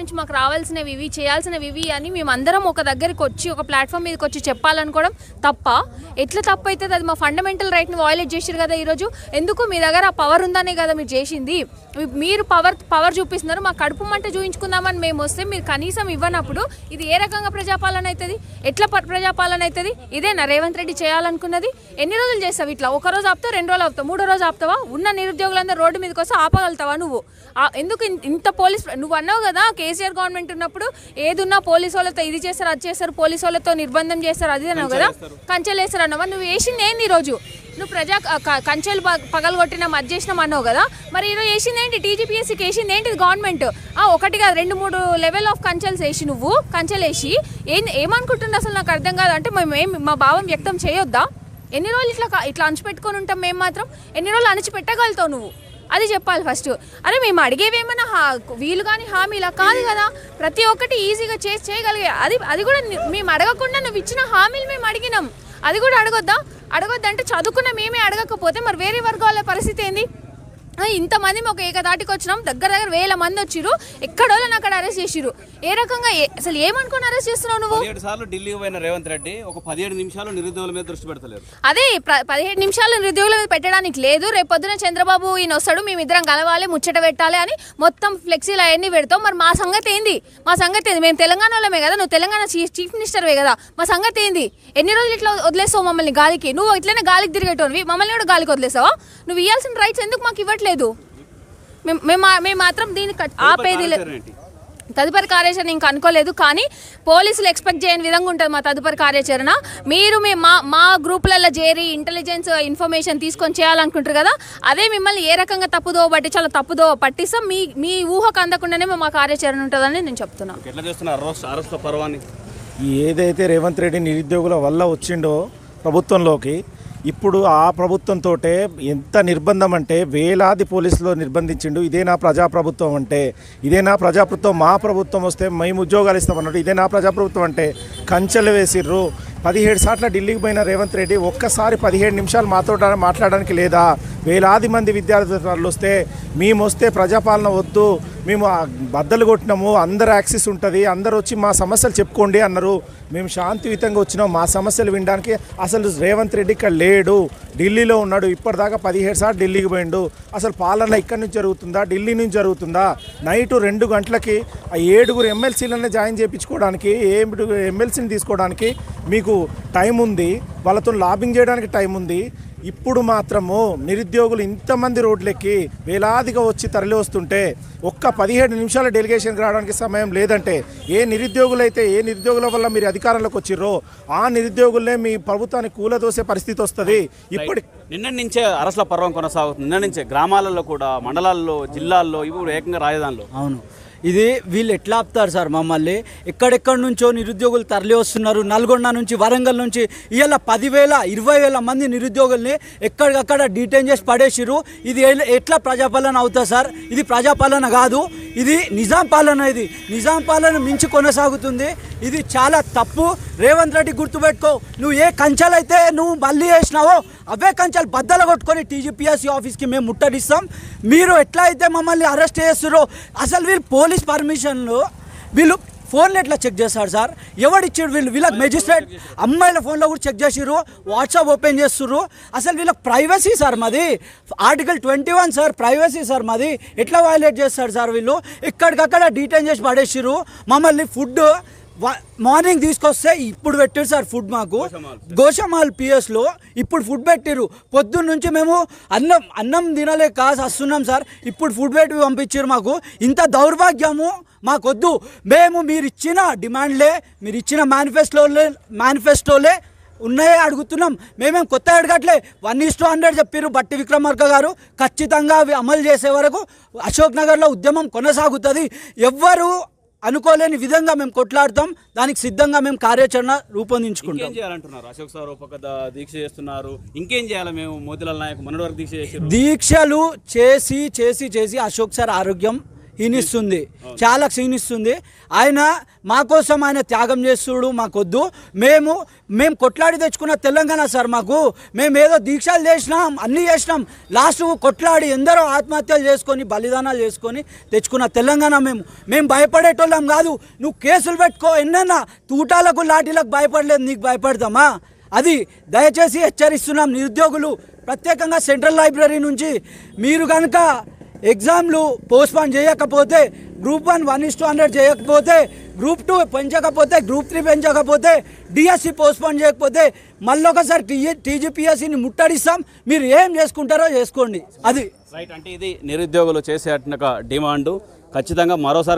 నుంచి మాకు రావాల్సినవి ఇవి, చేయాల్సినవి ఇవి అని మేమందరం ఒక దగ్గరికి వచ్చి ఒక ప్లాట్ఫామ్ మీదకి వచ్చి చెప్పాలనుకోవడం తప్ప. ఎట్లా తప్పు అవుతుంది? అది మా ఫండమెంటల్ రైట్ని వయోలేట్ చేసారు కదా ఈరోజు. ఎందుకు? మీ దగ్గర ఆ పవర్ ఉందనే కదా మీరు చేసింది. మీరు పవర్ చూపిస్తున్నారు. మా కడుపు మంట చూపించుకుందామని మేము వస్తే మీరు కనీసం ఇవ్వనప్పుడు ఇది ఏ రకంగా ప్రజాపాలన అవుతుంది? ఎట్లా ప్రజాపాలన అవుతుంది? ఇదేనా రేవంత్ రెడ్డి చేయాలనుకున్నది? ఎన్ని రోజులు చేస్తావు ఇట్లా? ఒక రోజు ఆపుతావు, 2 రోజులు ఆపుతావు, 3వ రోజు ఆపుతావా? ఉన్న నిరుద్యోగులందరూ రోడ్డు మీదకి వస్తే ఆపగలుగుతావా నువ్వు? ఎందుకు ఇంత పోలీస్? నువ్వు అన్నావు కదా కేసీఆర్ గవర్నమెంట్ ఉన్నప్పుడు ఏదున్నా పోలీసు వాళ్ళతో ఇది చేస్తారు, అది చేస్తారు, పోలీసు వాళ్ళతో నిర్బంధం చేస్తారు, అది అన్నావు కదా, కంచెలు వేస్తారు అన్నావా? నువ్వు వేసింది ఏంది ఈరోజు? నువ్వు కంచెలు పగలగొట్టినాం, అది చేసినాం అన్నావు కదా. మరి ఈరోజు వేసింది ఏంటి? టీజీపీఎస్సీకి వేసింది ఏంటి గవర్నమెంట్? ఒకటి కాదు 2-3 లెవెల్ ఆఫ్ కంచెల్స్ వేసి నువ్వు కంచెలు వేసి ఏమనుకుంటుండే అసలు నాకు అర్థం కాదు. అంటే మేము మా భావం వ్యక్తం చేయొద్దా? ఎన్ని రోజులు ఇట్లా అణచిపెట్టుకొని ఉంటాం మేము మాత్రం? ఎన్ని రోజులు అణచిపెట్టగలుగుతావు నువ్వు? అది చెప్పాలి ఫస్ట్. అరే మేము అడిగేవేమన్నా వీలు కానీ హామీలా కాదు కదా. ప్రతి ఒక్కటి ఈజీగా చేయగలిగే అది కూడా మేము అడగకుండా నువ్వు ఇచ్చిన హామీలు మేము అడిగినాం. అది కూడా అడగొద్దంటే చదువుకున్న మేమే అడగకపోతే మరి వేరే వర్గాల పరిస్థితి ఏంది? ఇంతమంది ఒక ఏకదాటికి వచ్చినాం, దగ్గర 1000 మంది వచ్చిరు, ఎక్కడోళ్ళని అక్కడ అరెస్ట్ చేసిరు. ఏ రకంగా అసలు ఏమనుకుని అరెస్ట్ చేస్తున్నావు నువ్వు? 17 సార్లు ఢిల్లీకి పోయిన రేవంత్ రెడ్డి ఒక 17 నిమిషాలు నిరుద్యోగుల మీద దృష్టి పెడతలేరు. అదే 17 నిమిషాలు నిరుద్యోగుల మీద పెట్టడానికి లేదు. రేపు పొద్దున చంద్రబాబు ఈయన వస్తాడు, మేమిద్దరం కలవాలి, ముచ్చట పెట్టాలి అని మొత్తం ఫ్లెక్సీలు అవన్నీ పెడతాం. మరి మా సంగతి ఏంది? మేము తెలంగాణలోమే కదా, నువ్వు తెలంగాణ చీఫ్ మినిస్టర్వే కదా. మా సంగతి ఏంది? ఎన్ని రోజులు ఇట్లా వదిలేస్తావు మమ్మల్ని గాలికి? నువ్వు ఇట్లనే గాలికి తిరిగేటోనివి, మమ్మల్ని కూడా గాలికి వదిలేసావా? నువ్వు ఇవ్వాల్సిన రైట్స్ ఎందుకు మాకు ఇవ్వట్లేదు? మేము మాత్రం దీన్ని ఆపేది లేదు. తదుపరి కార్యాచరణ ఇంకా అనుకోలేదు, కానీ పోలీసులు ఎక్స్పెక్ట్ చేయని విధంగా ఉంటుంది మా తదుపరి కార్యాచరణ. మీరు మా గ్రూపులలో చేరి ఇంటెలిజెన్స్ ఇన్ఫర్మేషన్ తీసుకొని చేయాలనుకుంటారు కదా, అదే మిమ్మల్ని ఏ రకంగా తప్పుదోవ పట్టించాలో తప్పుదోవ పట్టిస్తాం. మీ ఊహకు అందకుండానే మా కార్యాచరణ ఉంటుందని నేను చెప్తున్నాను. ఏదైతే రేవంత్ రెడ్డి నిరుద్యోగుల వల్ల వచ్చిండో ప్రభుత్వంలోకి, ఇప్పుడు ఆ ప్రభుత్వంతో ఎంత నిర్బంధం అంటే వేలాది పోలీసులు నిర్బంధించిండు. ఇదే నా ప్రజాప్రభుత్వం అంటే, ఇదే నా ప్రజాప్రభుత్వం, మా ప్రభుత్వం వస్తే మేము ఉద్యోగాలు ఇస్తామన్నట్టు ఇదే నా ప్రజాప్రభుత్వం అంటే కంచెలు వేసిర్రు. 17 సార్లు ఢిల్లీకి పోయిన రేవంత్ రెడ్డి ఒక్కసారి 17 నిమిషాలు మాతో మాట్లాడడానికి లేదా? వేలాది మంది విద్యార్థులు వస్తే మేము వస్తే ప్రజాపాలన వద్దు, మేము బద్దలు కొట్టినాము, అందరు యాక్సెస్ ఉంటుంది, అందరు వచ్చి మా సమస్యలు చెప్పుకోండి అన్నారు. మేము శాంతియుతంగా వచ్చినాం మా సమస్యలు వినడానికి. అసలు రేవంత్ రెడ్డి ఇక్కడ లేడు, ఢిల్లీలో ఉన్నాడు. ఇప్పటిదాకా 17 సార్లు ఢిల్లీకి పోయిండు. అసలు పాలన ఇక్కడి నుంచి జరుగుతుందా, ఢిల్లీ నుంచి జరుగుతుందా? నైట్ 2 గంటలకి 7 ఎమ్మెల్సీలనే జాయిన్ చేయించుకోవడానికి, ఎమ్మెల్సీని తీసుకోవడానికి మీకు టైం ఉంది, వాళ్ళతో లాబింగ్ చేయడానికి టైం ఉంది. ఇప్పుడు మాత్రము నిరుద్యోగులు ఇంతమంది రోడ్లెక్కి వేలాదిగా వచ్చి తరలి వస్తుంటే ఒక్క 17 నిమిషాల డెలిగేషన్కి రావడానికి సమయం లేదంటే ఏ నిరుద్యోగుల వల్ల మీరు అధికారంలోకి వచ్చిర్రో ఆ నిరుద్యోగులనే మీ ప్రభుత్వాన్ని కూలదోసే పరిస్థితి వస్తుంది. నిన్న నుంచే అరెస్ట్ల పర్వం కొనసాగుతుంది. నిన్న నుంచే గ్రామాలలో కూడా, మండలాల్లో, జిల్లాల్లో, ఇవి ఏకంగా రాజధానిలో. అవును, ఇది వీళ్ళు ఎట్లా ఆపుతారు సార్ మమ్మల్ని? ఎక్కడెక్కడి నుంచో నిరుద్యోగులు తరలి వస్తున్నారు. నల్గొండ నుంచి, వరంగల్ నుంచి ఇవాళ 10,000, 20,000 మంది నిరుద్యోగుల్ని ఎక్కడికక్కడ డీటైన్ చేసి పడేసిరు. ఇది ఎట్లా ప్రజాపాలన అవుతుంది సార్? ఇది ప్రజాపాలన కాదు, ఇది నిజాం పాలన. ఇది నిజాం పాలన మించి కొనసాగుతుంది. ఇది చాలా తప్పు. రేవంత్ రెడ్డి గుర్తుపెట్టుకో, నువ్వు ఏ కంచెలైతే నువ్వు మళ్ళీ వేసినావో అవే కంచెలు బద్దలు కొట్టుకొని టీజీపీఎస్సీ ఆఫీస్కి మేము ముట్టడిస్తాం. మీరు ఎట్లా అయితే మమ్మల్ని అరెస్ట్ చేస్తారో, అసలు వీళ్ళు పోలీస్ పర్మిషన్లు వీళ్ళు ఫోన్లు ఎట్లా చెక్ చేస్తారు సార్? ఎవడిచ్చాడు? వీళ్ళకి మెజిస్ట్రేట్ అమ్మాయిల ఫోన్లో కూడా చెక్ చేసిర్రు, వాట్సాప్ ఓపెన్ చేస్తుర్రు. అసలు వీళ్ళకి ప్రైవసీ సార్ మాది, ఆర్టికల్ 21 సార్, ప్రైవసీ సార్ మాది. ఎట్లా వయలేట్ చేస్తారు సార్ వీళ్ళు? ఎక్కడికక్కడ డీటైన్ చేసి పడేసిర్రు. మమ్మల్ని ఫుడ్ మార్నింగ్ తీసుకొస్తే ఇప్పుడు పెట్టారు సార్ ఫుడ్, మాకు గోషమాల్ పిఎస్లో ఇప్పుడు ఫుడ్ పెట్టిరు. పొద్దున్న నుంచి మేము అన్నం తినలేక వస్తున్నాం సార్. ఇప్పుడు ఫుడ్ పెట్టి పంపించారు మాకు. ఇంత దౌర్భాగ్యము మాకొద్దు. మేము మీరు ఇచ్చిన డిమాండ్లే, మీరు ఇచ్చిన మేనిఫెస్టోలే ఉన్నాయే అడుగుతున్నాం. మేమేం కొత్త అడగట్లే. 1:100 చెప్పారు బట్టి విక్రమార్క గారు. ఖచ్చితంగా అవి అమలు చేసే వరకు అశోక్ నగర్లో ఉద్యమం కొనసాగుతుంది. ఎవ్వరు అనుకోలేని విధంగా మేము కొట్లాడతాం. దానికి సిద్ధంగా మేము కార్యాచరణ రూపొందించుకుంటాం. అశోక్ సార్ దీక్ష చేస్తున్నారు, ఇంకేం చేయాలి? మేము మోతిలాల్ నాయక్ మొన్నటి వరకు దీక్షలు చేసి చేసి అశోక్ సార్ ఆరోగ్యం క్షీణిస్తుంది, చాలా క్షీణిస్తుంది. ఆయన మా కోసం ఆయన త్యాగం చేస్తుడు, మాకొద్దు. మేము కొట్లాడి తెచ్చుకున్న తెలంగాణ సార్. మేము ఏదో దీక్షలు చేసినాం, అన్నీ చేసినాం, లాస్ట్ కొట్లాడి ఎందరో ఆత్మహత్యలు చేసుకొని బలిదానాలు చేసుకొని తెచ్చుకున్న తెలంగాణ. మేము భయపడేటోళ్ళం కాదు. నువ్వు కేసులు పెట్టుకో ఎన్నన్నా, తూటాలకు లాఠీలకు భయపడలేదు, నీకు భయపడతామా? అది దయచేసి హెచ్చరిస్తున్నాం. నిరుద్యోగులు ప్రత్యేకంగా సెంట్రల్ లైబ్రరీ నుంచి మీరు కనుక ఎగ్జామ్లు పోస్ట్పోన్ చేయకపోతే, గ్రూప్ 1 1:100 చేయకపోతే, గ్రూప్ 2 పెంచకపోతే, గ్రూప్ 3 పెంచకపోతే, డిఎస్సి పోస్ట్పోన్ చేయకపోతే మళ్ళొకసారి టీజీపీఎస్సీని ముట్టడిస్తాం. మీరు ఏం చేసుకుంటారో చేసుకోండి. అది రైట్. అంటే ఇది నిరుద్యోగులు చేసే డిమాండ్. ఖచ్చితంగా మరోసారి